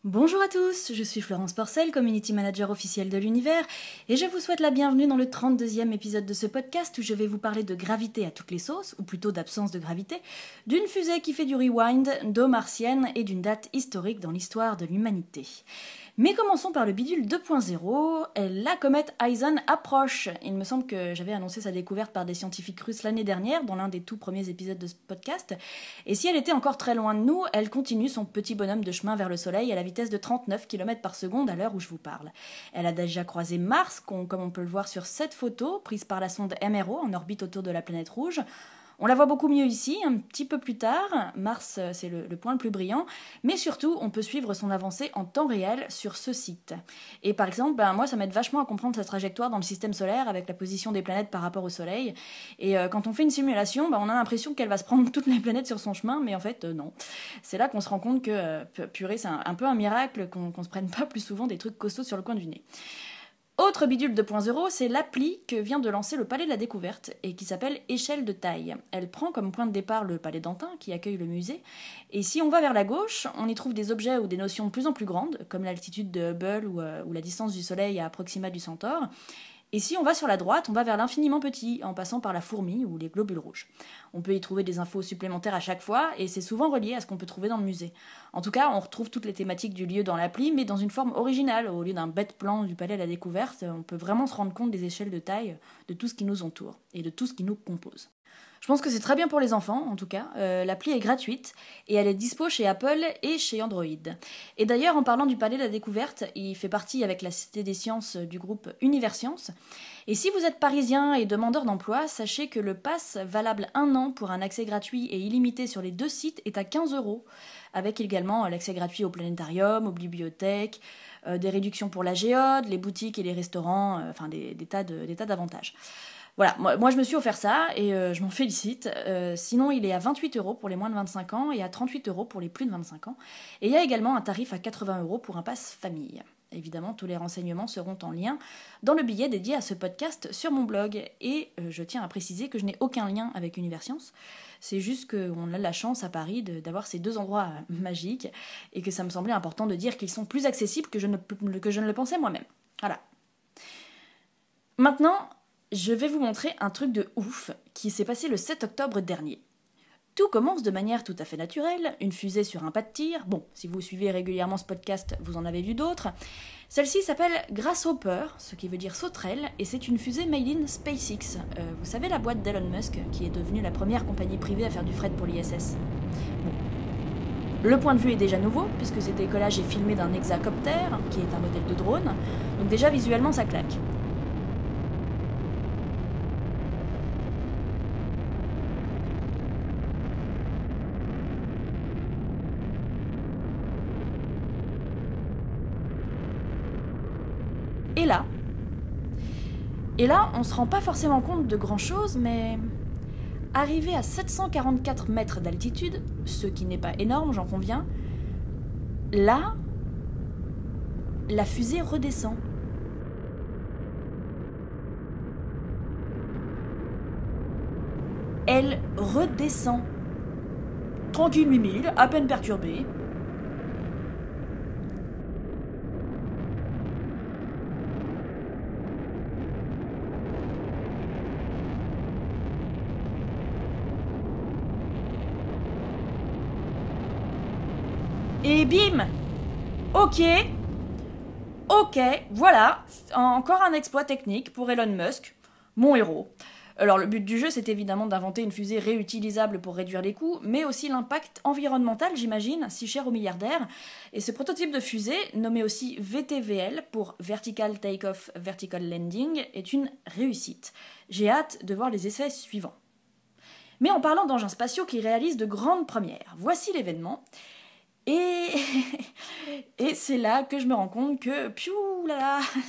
Bonjour à tous, je suis Florence Porcel, Community Manager officielle de l'Univers, et je vous souhaite la bienvenue dans le 32e épisode de ce podcast où je vais vous parler de gravité à toutes les sauces, ou plutôt d'absence de gravité, d'une fusée qui fait du rewind, d'eau martienne et d'une date historique dans l'histoire de l'humanité. Mais commençons par le bidule 2.0, la comète Aizen approche. Il me semble que j'avais annoncé sa découverte par des scientifiques russes l'année dernière, dans l'un des tout premiers épisodes de ce podcast. Et si elle était encore très loin de nous, elle continue son petit bonhomme de chemin vers le Soleil à la vitesse de 39 km par seconde à l'heure où je vous parle. Elle a déjà croisé Mars, comme on peut le voir sur cette photo, prise par la sonde MRO en orbite autour de la planète rouge. On la voit beaucoup mieux ici, un petit peu plus tard. Mars, c'est le point le plus brillant. Mais surtout, on peut suivre son avancée en temps réel sur ce site. Et par exemple, moi, ça m'aide vachement à comprendre sa trajectoire dans le système solaire avec la position des planètes par rapport au Soleil. Et quand on fait une simulation, on a l'impression qu'elle va se prendre toutes les planètes sur son chemin, mais en fait, non. C'est là qu'on se rend compte que, purée, c'est un peu un miracle qu'on se prenne pas plus souvent des trucs costauds sur le coin du nez. Autre bidule 2.0, c'est l'appli que vient de lancer le Palais de la Découverte et qui s'appelle Échelle de taille. Elle prend comme point de départ le Palais d'Antin qui accueille le musée, et si on va vers la gauche, on y trouve des objets ou des notions de plus en plus grandes, comme l'altitude de Hubble ou la distance du Soleil à Proxima du Centaure. Et si on va sur la droite, on va vers l'infiniment petit, en passant par la fourmi ou les globules rouges. On peut y trouver des infos supplémentaires à chaque fois, et c'est souvent relié à ce qu'on peut trouver dans le musée. En tout cas, on retrouve toutes les thématiques du lieu dans l'appli, mais dans une forme originale. Au lieu d'un bête plan du palais à la découverte, on peut vraiment se rendre compte des échelles de taille de tout ce qui nous entoure, et de tout ce qui nous compose. Je pense que c'est très bien pour les enfants, en tout cas. L'appli est gratuite et elle est dispo chez Apple et chez Android. Et d'ailleurs, en parlant du Palais de la Découverte, il fait partie avec la Cité des Sciences du groupe Universcience. Et si vous êtes parisien et demandeur d'emploi, sachez que le pass valable 1 an pour un accès gratuit et illimité sur les 2 sites est à 15 €, avec également l'accès gratuit au planétarium, aux bibliothèques, des réductions pour la géode, les boutiques et les restaurants, enfin des tas d'avantages. Voilà, moi je me suis offert ça et je m'en félicite. Sinon, il est à 28 € pour les moins de 25 ans et à 38 € pour les plus de 25 ans. Et il y a également un tarif à 80 € pour un pass famille. Évidemment, tous les renseignements seront en lien dans le billet dédié à ce podcast sur mon blog. Et je tiens à préciser que je n'ai aucun lien avec Universcience. C'est juste qu'on a la chance à Paris d'avoir ces deux endroits magiques et que ça me semblait important de dire qu'ils sont plus accessibles que je ne le pensais moi-même. Voilà. Maintenant, je vais vous montrer un truc de ouf qui s'est passé le 7 octobre dernier. Tout commence de manière tout à fait naturelle, une fusée sur un pas de tir. Bon, si vous suivez régulièrement ce podcast, vous en avez vu d'autres. Celle-ci s'appelle Grasshopper, ce qui veut dire sauterelle, et c'est une fusée made in SpaceX. Vous savez la boîte d'Elon Musk, qui est devenue la première compagnie privée à faire du fret pour l'ISS. Bon. Le point de vue est déjà nouveau, puisque ce décollage est filmé d'un hexacoptère, qui est un modèle de drone, donc déjà visuellement ça claque. Et là, on se rend pas forcément compte de grand-chose, mais arrivé à 744 mètres d'altitude, ce qui n'est pas énorme, j'en conviens, là, la fusée redescend. Elle redescend. Tranquille mimile, à peine perturbée. Et bim! Ok, voilà, encore un exploit technique pour Elon Musk, mon héros. Alors le but du jeu, c'est évidemment d'inventer une fusée réutilisable pour réduire les coûts, mais aussi l'impact environnemental, j'imagine, si cher aux milliardaires. Et ce prototype de fusée, nommé aussi VTVL pour Vertical Takeoff Vertical Landing, est une réussite. J'ai hâte de voir les essais suivants. Mais en parlant d'engins spatiaux qui réalisent de grandes premières, voici l'événement. Et c'est là que je me rends compte que,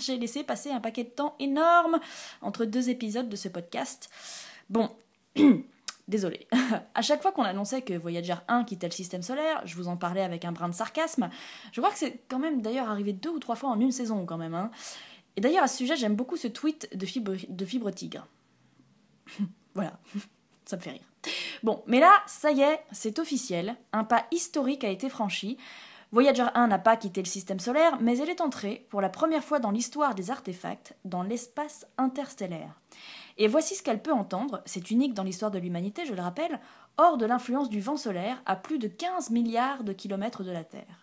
j'ai laissé passer un paquet de temps énorme entre 2 épisodes de ce podcast. Bon, désolé. À chaque fois qu'on annonçait que Voyager 1 quittait le système solaire, je vous en parlais avec un brin de sarcasme. Je crois que c'est quand même d'ailleurs arrivé 2 ou 3 fois en une saison quand même. Hein. Et d'ailleurs à ce sujet, j'aime beaucoup ce tweet de Fibre Tigre. Voilà, ça me fait rire. Bon, mais là, ça y est, c'est officiel, un pas historique a été franchi. Voyager 1 n'a pas quitté le système solaire, mais elle est entrée, pour la première fois dans l'histoire des artefacts, dans l'espace interstellaire. Et voici ce qu'elle peut entendre, c'est unique dans l'histoire de l'humanité, je le rappelle, hors de l'influence du vent solaire, à plus de 15 milliards de kilomètres de la Terre.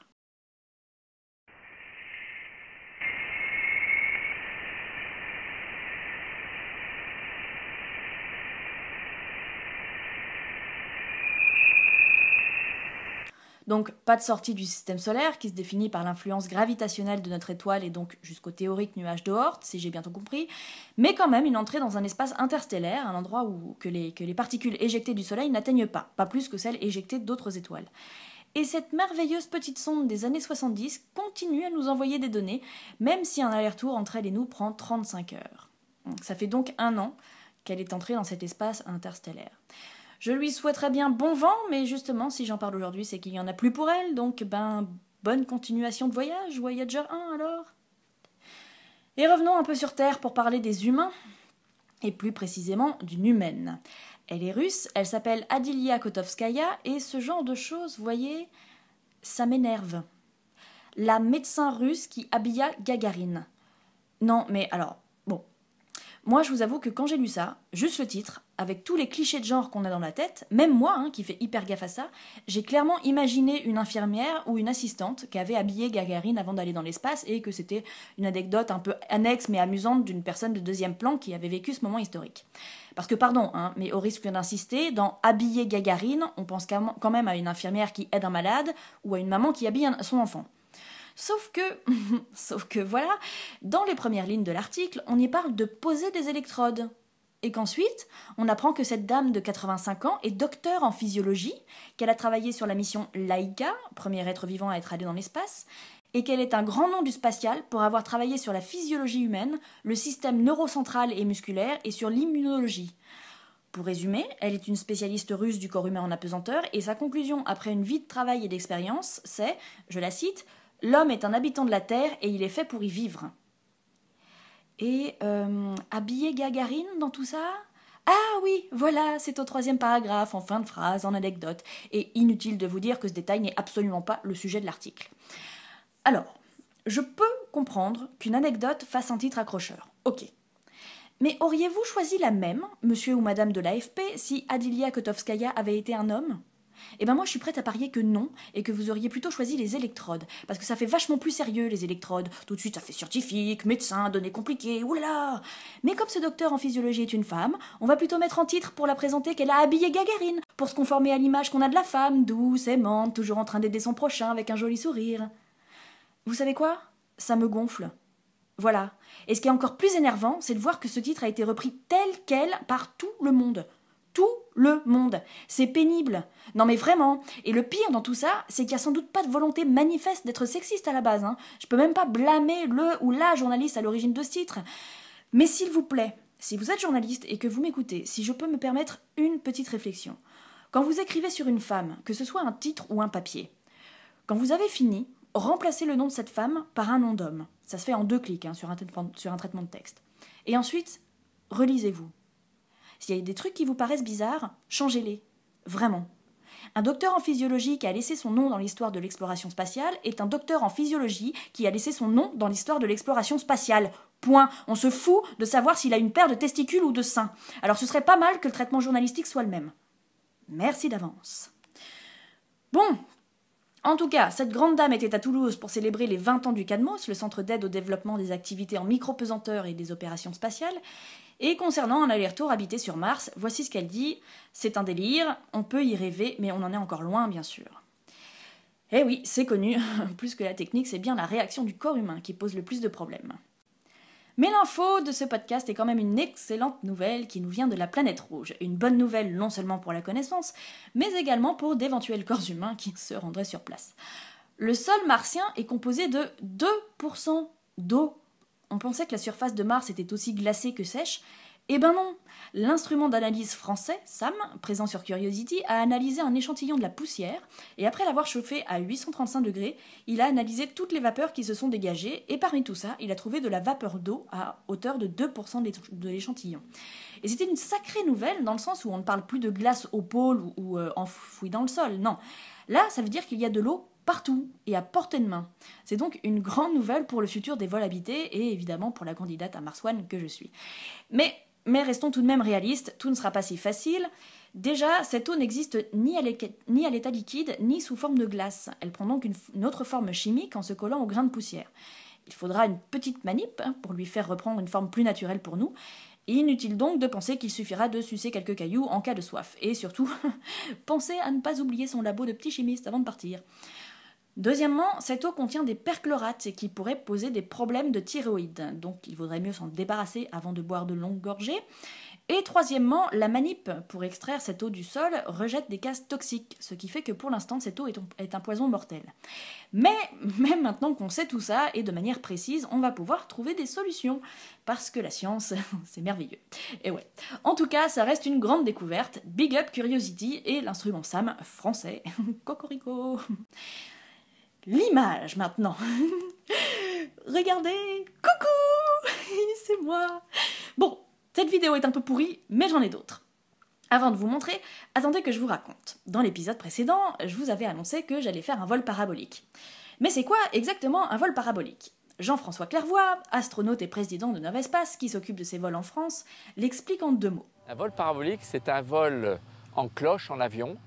Donc, pas de sortie du système solaire, qui se définit par l'influence gravitationnelle de notre étoile et donc jusqu'au théorique nuage de Oort, si j'ai bien tout compris, mais quand même une entrée dans un espace interstellaire, un endroit que les particules éjectées du Soleil n'atteignent pas plus que celles éjectées d'autres étoiles. Et cette merveilleuse petite sonde des années 70 continue à nous envoyer des données, même si un aller-retour entre elle et nous prend 35 heures. Ça fait donc 1 an qu'elle est entrée dans cet espace interstellaire. Je lui souhaiterais bien bon vent, mais justement, si j'en parle aujourd'hui, c'est qu'il n'y en a plus pour elle, donc bonne continuation de voyage, Voyager 1 alors. Et revenons un peu sur Terre pour parler des humains, et plus précisément d'une humaine. Elle est russe, elle s'appelle Adilia Kotovskaya, et ce genre de choses, vous voyez, ça m'énerve. La médecin russe qui habilla Gagarine. Non, mais alors, bon. Moi, je vous avoue que quand j'ai lu ça, juste le titre, avec tous les clichés de genre qu'on a dans la tête, même moi, qui fais hyper gaffe à ça, j'ai clairement imaginé une infirmière ou une assistante qui avait habillé Gagarine avant d'aller dans l'espace et que c'était une anecdote un peu annexe mais amusante d'une personne de deuxième plan qui avait vécu ce moment historique. Parce que pardon, mais au risque d'insister, dans habiller Gagarine, on pense quand même à une infirmière qui aide un malade ou à une maman qui habille son enfant. Sauf que voilà, dans les premières lignes de l'article, on y parle de poser des électrodes. Et qu'ensuite, on apprend que cette dame de 85 ans est docteure en physiologie, qu'elle a travaillé sur la mission Laika, premier être vivant à être allé dans l'espace, et qu'elle est un grand nom du spatial pour avoir travaillé sur la physiologie humaine, le système neurocentral et musculaire et sur l'immunologie. Pour résumer, elle est une spécialiste russe du corps humain en apesanteur, et sa conclusion après une vie de travail et d'expérience, c'est, je la cite, « L'homme est un habitant de la Terre et il est fait pour y vivre ». Et habiller Gagarine dans tout ça ? Ah oui, voilà, c'est au 3e paragraphe, en fin de phrase, en anecdote. Et inutile de vous dire que ce détail n'est absolument pas le sujet de l'article. Alors, je peux comprendre qu'une anecdote fasse un titre accrocheur. Ok. Mais auriez-vous choisi la même, monsieur ou madame de l'AFP, si Adilia Kotovskaya avait été un homme ? Eh ben moi je suis prête à parier que non, et que vous auriez plutôt choisi les électrodes, parce que ça fait vachement plus sérieux les électrodes, tout de suite ça fait scientifique, médecin, données compliquées, oulala. Mais comme ce docteur en physiologie est une femme, on va plutôt mettre en titre pour la présenter qu'elle a habillé Gagarine, pour se conformer à l'image qu'on a de la femme, douce, aimante, toujours en train d'aider son prochain avec un joli sourire. Vous savez quoi ? Ça me gonfle. Voilà. Et ce qui est encore plus énervant, c'est de voir que ce titre a été repris tel quel par tout le monde. Tout le monde. C'est pénible. Non mais vraiment. Et le pire dans tout ça, c'est qu'il n'y a sans doute pas de volonté manifeste d'être sexiste à la base. Je peux même pas blâmer le ou la journaliste à l'origine de ce titre. Mais s'il vous plaît, si vous êtes journaliste et que vous m'écoutez, si je peux me permettre une petite réflexion. Quand vous écrivez sur une femme, que ce soit un titre ou un papier, quand vous avez fini, remplacez le nom de cette femme par un nom d'homme. Ça se fait en 2 clics sur un traitement de texte. Et ensuite, relisez-vous. S'il y a des trucs qui vous paraissent bizarres, changez-les. Vraiment. Un docteur en physiologie qui a laissé son nom dans l'histoire de l'exploration spatiale est un docteur en physiologie qui a laissé son nom dans l'histoire de l'exploration spatiale. Point. On se fout de savoir s'il a une paire de testicules ou de seins. Alors ce serait pas mal que le traitement journalistique soit le même. Merci d'avance. Bon. En tout cas, cette grande dame était à Toulouse pour célébrer les 20 ans du CADMOS, le centre d'aide au développement des activités en micro-pesanteur et des opérations spatiales. Et concernant un aller-retour habité sur Mars, voici ce qu'elle dit. C'est un délire, on peut y rêver, mais on en est encore loin, bien sûr. Eh oui, c'est connu, plus que la technique, c'est bien la réaction du corps humain qui pose le plus de problèmes. Mais l'info de ce podcast est quand même une excellente nouvelle qui nous vient de la planète rouge. Une bonne nouvelle non seulement pour la connaissance, mais également pour d'éventuels corps humains qui se rendraient sur place. Le sol martien est composé de 2% d'eau. On pensait que la surface de Mars était aussi glacée que sèche. Eh ben non. L'instrument d'analyse français, SAM, présent sur Curiosity, a analysé un échantillon de la poussière, et après l'avoir chauffé à 835 degrés, il a analysé toutes les vapeurs qui se sont dégagées, et parmi tout ça, il a trouvé de la vapeur d'eau à hauteur de 2% de l'échantillon. Et c'était une sacrée nouvelle, dans le sens où on ne parle plus de glace au pôle ou enfouie dans le sol, non. Là, ça veut dire qu'il y a de l'eau partout et à portée de main. C'est donc une grande nouvelle pour le futur des vols habités et évidemment pour la candidate à Mars One que je suis. Mais restons tout de même réalistes, tout ne sera pas si facile. Déjà, cette eau n'existe ni à l'état liquide, ni sous forme de glace. Elle prend donc une autre forme chimique en se collant aux grains de poussière. Il faudra une petite manip pour lui faire reprendre une forme plus naturelle pour nous. Et inutile donc de penser qu'il suffira de sucer quelques cailloux en cas de soif. Et surtout, pensez à ne pas oublier son labo de petit chimiste avant de partir. Deuxièmement, cette eau contient des perchlorates qui pourraient poser des problèmes de thyroïde. Donc il vaudrait mieux s'en débarrasser avant de boire de longues gorgées. Et troisièmement, la manip pour extraire cette eau du sol rejette des gaz toxiques, ce qui fait que pour l'instant cette eau est un poison mortel. Mais même maintenant qu'on sait tout ça, et de manière précise, on va pouvoir trouver des solutions, parce que la science, c'est merveilleux. Et ouais, en tout cas, ça reste une grande découverte, big up Curiosity et l'instrument Sam français, cocorico. L'image maintenant. Regardez, coucou, c'est moi. Bon. Cette vidéo est un peu pourrie, mais j'en ai d'autres. Avant de vous montrer, attendez que je vous raconte. Dans l'épisode précédent, je vous avais annoncé que j'allais faire un vol parabolique. Mais c'est quoi exactement un vol parabolique ? Jean-François Clairvoy, astronaute et président de Novespace, qui s'occupe de ses vols en France, l'explique en 2 mots. Un vol parabolique, c'est un vol en cloche en avion.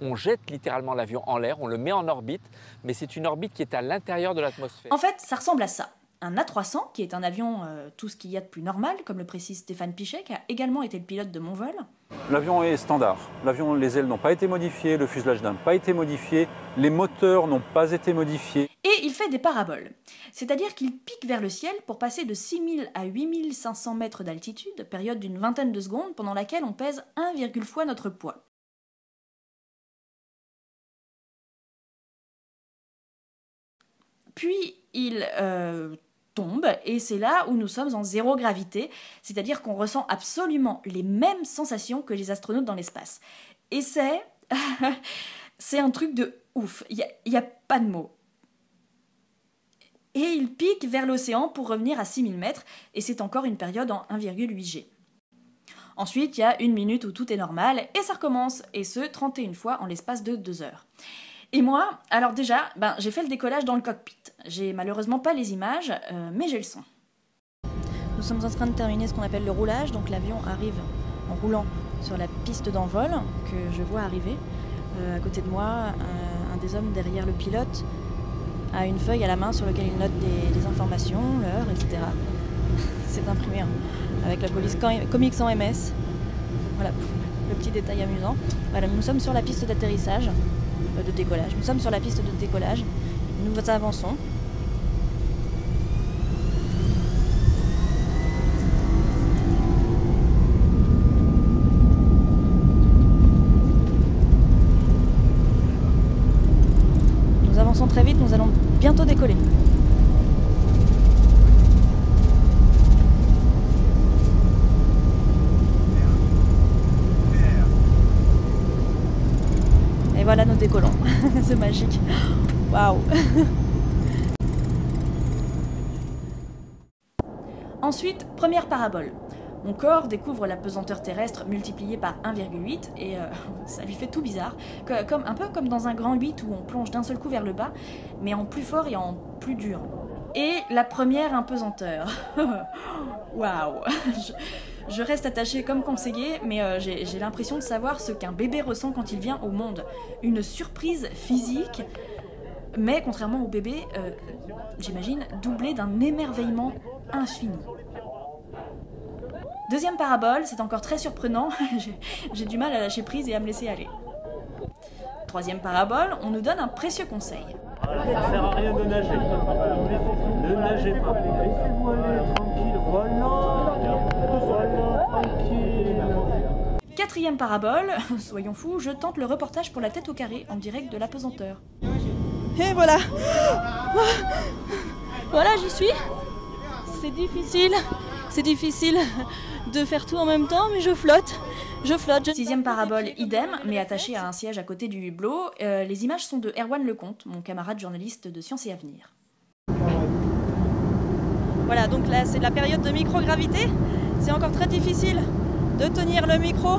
On jette littéralement l'avion en l'air, on le met en orbite, mais c'est une orbite qui est à l'intérieur de l'atmosphère. En fait, ça ressemble à ça. Un A300, qui est un avion tout ce qu'il y a de plus normal, comme le précise Stéphane Pichet, qui a également été le pilote de mon vol. L'avion est standard. L'avion, les ailes n'ont pas été modifiées, le fuselage n'a pas été modifié, les moteurs n'ont pas été modifiés. Et il fait des paraboles. C'est-à-dire qu'il pique vers le ciel pour passer de 6000 à 8500 mètres d'altitude, période d'une vingtaine de secondes, pendant laquelle on pèse 1,1 fois notre poids. Puis il tombe, et c'est là où nous sommes en zéro gravité, c'est-à-dire qu'on ressent absolument les mêmes sensations que les astronautes dans l'espace. Et c'est un truc de ouf, il y a pas de mots. Et il pique vers l'océan pour revenir à 6000 mètres, et c'est encore une période en 1,8 G. Ensuite, il y a 1 minute où tout est normal, et ça recommence, et ce, 31 fois en l'espace de 2 heures. Et moi, alors déjà, j'ai fait le décollage dans le cockpit. J'ai malheureusement pas les images, mais j'ai le son. Nous sommes en train de terminer ce qu'on appelle le roulage, donc l'avion arrive en roulant sur la piste d'envol que je vois arriver. À côté de moi, un des hommes derrière le pilote a une feuille à la main sur laquelle il note des informations, l'heure, etc. C'est imprimé avec la police Comics en MS. Voilà, le petit détail amusant. Voilà, nous sommes sur la piste d'atterrissage. De décollage. Nous sommes sur la piste de décollage. Nous avançons. Nous avançons très vite, nous allons bientôt décoller. Et voilà, nous décollons. C'est magique. Waouh. Ensuite, première parabole. Mon corps découvre la pesanteur terrestre multipliée par 1,8 et ça lui fait tout bizarre. Un peu comme dans un grand 8 où on plonge d'un seul coup vers le bas, mais en plus fort et en plus dur. Et la première impesanteur. Waouh. Je reste attachée comme conseillée, mais j'ai l'impression de savoir ce qu'un bébé ressent quand il vient au monde. Une surprise physique, mais contrairement au bébé, j'imagine, doublée d'un émerveillement infini. Deuxième parabole, c'est encore très surprenant, j'ai du mal à lâcher prise et à me laisser aller. Troisième parabole, on nous donne un précieux conseil. Ça ne sert à rien de nager. Ne nagez pas. Laissez-vous aller tranquille. Voilà, tranquille. Quatrième parabole, soyons fous, je tente le reportage pour la tête au carré en direct de l'apesanteur. Et voilà. Voilà, j'y suis. C'est difficile de faire tout en même temps, mais je flotte. Sixième parabole, idem, mais attachée à un siège à côté du hublot. Les images sont de Erwan Lecomte, mon camarade journaliste de Sciences et Avenir. Voilà, donc là c'est la période de microgravité. C'est encore très difficile de tenir le micro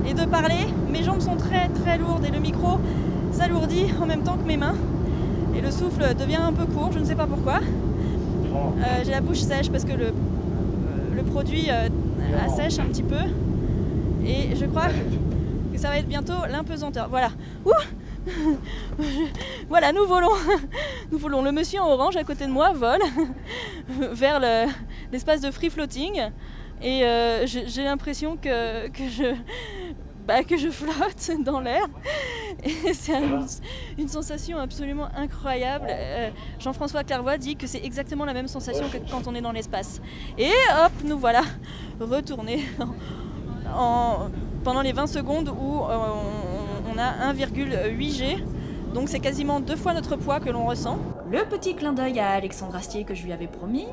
et de parler. Mes jambes sont très très lourdes et le micro s'alourdit en même temps que mes mains. et le souffle devient un peu court, je ne sais pas pourquoi. J'ai la bouche sèche parce que le produit assèche un petit peu et je crois que ça va être bientôt l'impesanteur. Voilà. Voilà, nous volons. Le monsieur en orange à côté de moi vole vers l'espace de free floating et j'ai l'impression que je flotte dans l'air et c'est une sensation absolument incroyable. Jean-François Clairvoy dit que c'est exactement la même sensation que quand on est dans l'espace. Et hop, nous voilà retournés pendant les 20 secondes où on a 1,8 G, donc c'est quasiment 2 fois notre poids que l'on ressent. Le petit clin d'œil à Alexandre Astier que je lui avais promis.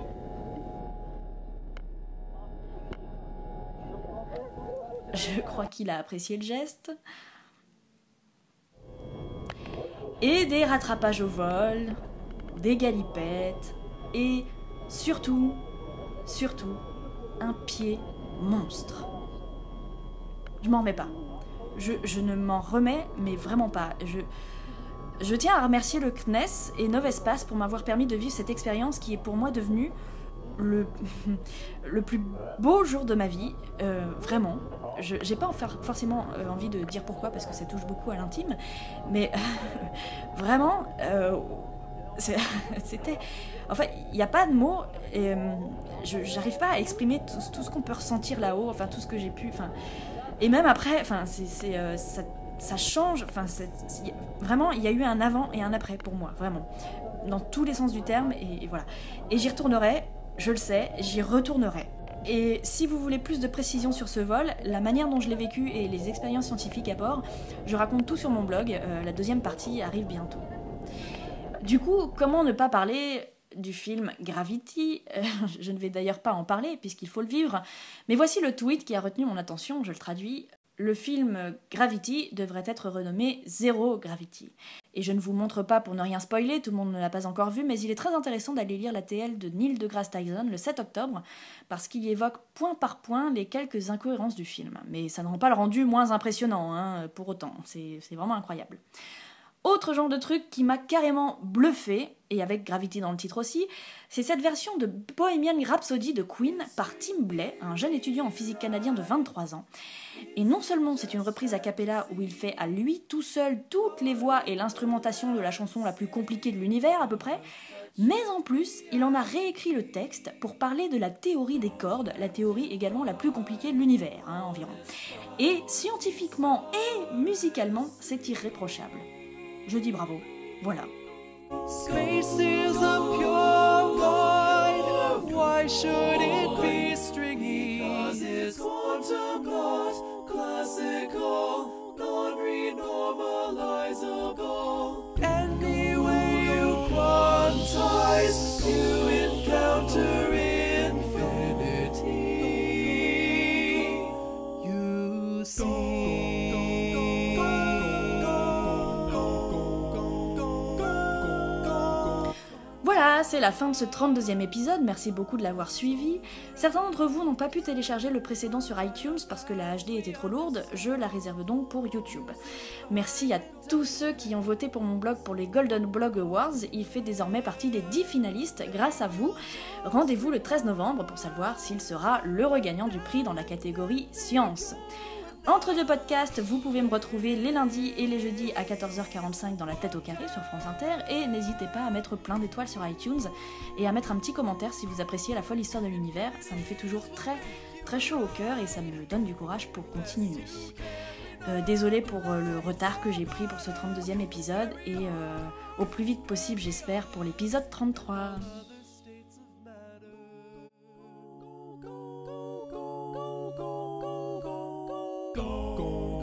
Je crois qu'il a apprécié le geste. Et des rattrapages au vol, des galipettes, et surtout, un pied monstre. Je m'en remets pas. Je ne m'en remets, mais vraiment pas. Je tiens à remercier le CNES et Novespace pour m'avoir permis de vivre cette expérience qui est pour moi devenue le plus beau jour de ma vie, vraiment. J'ai pas forcément envie de dire pourquoi, parce que ça touche beaucoup à l'intime, mais vraiment, c'était... Enfin, il n'y a pas de mots, et j'arrive pas à exprimer tout ce qu'on peut ressentir là-haut, enfin, tout ce que j'ai pu... Et même après, enfin, ça change, enfin, vraiment, il y a eu un avant et un après pour moi, vraiment, dans tous les sens du terme, et voilà. Et j'y retournerai, je le sais, j'y retournerai. Et si vous voulez plus de précisions sur ce vol, la manière dont je l'ai vécu et les expériences scientifiques à bord, je raconte tout sur mon blog, la deuxième partie arrive bientôt. Du coup, comment ne pas parler du film Gravity? Je ne vais d'ailleurs pas en parler puisqu'il faut le vivre, mais voici le tweet qui a retenu mon attention, je le traduis. Le film Gravity devrait être renommé Zero Gravity. Et je ne vous montre pas pour ne rien spoiler, tout le monde ne l'a pas encore vu, mais il est très intéressant d'aller lire la TL de Neil deGrasse Tyson le 7 octobre, parce qu'il y évoque point par point les quelques incohérences du film. Mais ça ne rend pas le rendu moins impressionnant, hein, pour autant, c'est vraiment incroyable. Autre genre de truc qui m'a carrément bluffé, et avec Gravity dans le titre aussi, c'est cette version de Bohemian Rhapsody de Queen par Tim Blay, un jeune étudiant en physique canadien de 23 ans. Et non seulement c'est une reprise a cappella où il fait à lui tout seul toutes les voix et l'instrumentation de la chanson la plus compliquée de l'univers à peu près, mais en plus il en a réécrit le texte pour parler de la théorie des cordes, la théorie également la plus compliquée de l'univers, hein, environ. Et scientifiquement et musicalement, c'est irréprochable. Je dis bravo, voilà. Space is a pure void. Why should it be stringy? 'Cause it's quantum not classical, non-renormalizable. Any way you quantize, you encounter infinity. You see. Voilà, c'est la fin de ce 32e épisode, merci beaucoup de l'avoir suivi. Certains d'entre vous n'ont pas pu télécharger le précédent sur iTunes parce que la HD était trop lourde, je la réserve donc pour YouTube. Merci à tous ceux qui ont voté pour mon blog pour les Golden Blog Awards, il fait désormais partie des 10 finalistes grâce à vous. Rendez-vous le 13 novembre pour savoir s'il sera l'heureux gagnant du prix dans la catégorie Science. Entre deux podcasts, vous pouvez me retrouver les lundis et les jeudis à 14h45 dans La Tête au Carré sur France Inter et n'hésitez pas à mettre plein d'étoiles sur iTunes et à mettre un petit commentaire si vous appréciez la folle histoire de l'univers, ça me fait toujours très très chaud au cœur et ça me donne du courage pour continuer. Désolée pour le retard que j'ai pris pour ce 32e épisode et au plus vite possible j'espère pour l'épisode 33. Quantum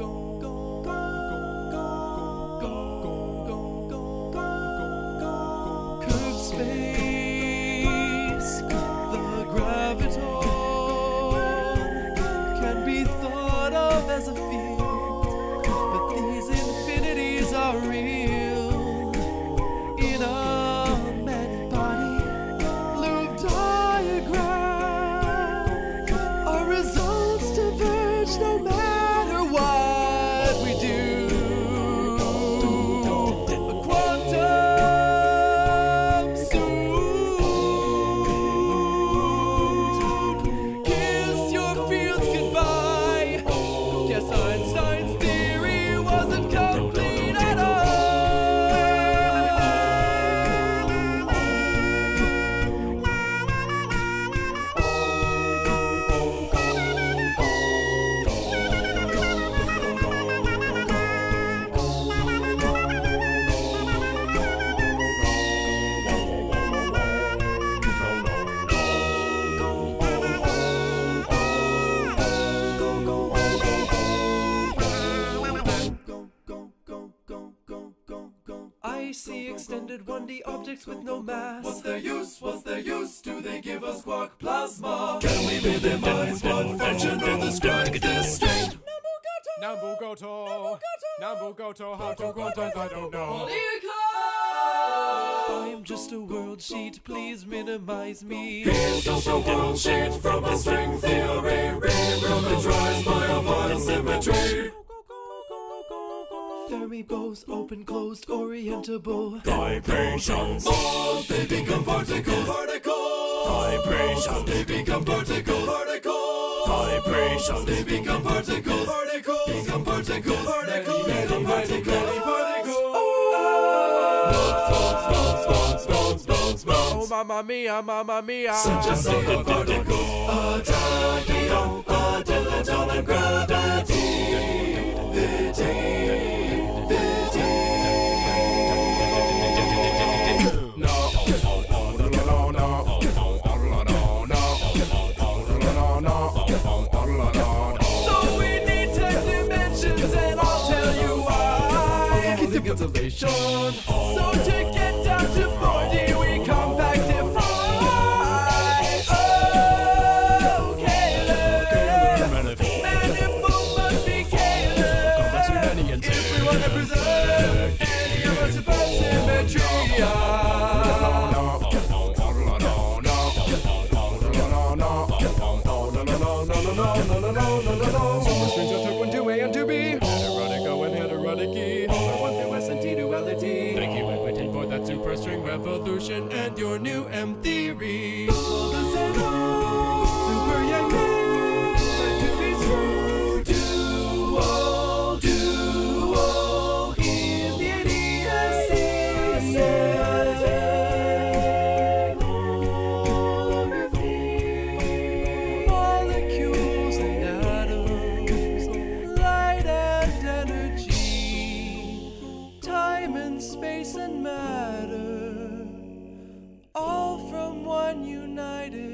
extended 1D objects with no mass. What's their use? What's their use? Do they give us quark plasma? Can we minimize one function or describe this state? Nambu Goto, how to quantize, I don't know. I'm just a world sheet, please minimize me. Here's just a world sheet from a string theory. Reparameterized by a Weyl symmetry. Fermi bows, open, closed, orientable. Vibrations. Balls, they become particles. Vibrations, they become particles. Vibrations, they become particles. Become particles. Many particles. Oh, mamma mia. Such a single particle. A tachyon, a dilettante and gravity. So we need 10 dimensions, and I'll tell you why. Capitulation. So to get down to 4D, we compactify. Oh, Caleb. Manifold must be Caleb. If we want to preserve any of our supersymmetry. Strings are took 1 to A and 2 B. Heterodic O and heterotic E. All are 1 through S and T duality. Thank you, Edwin, for that superstring revolution and your new M theory. Super young man, to be true. Duo, in the idiocy. Molecules and atoms, light and energy, time and space and matter, all from one united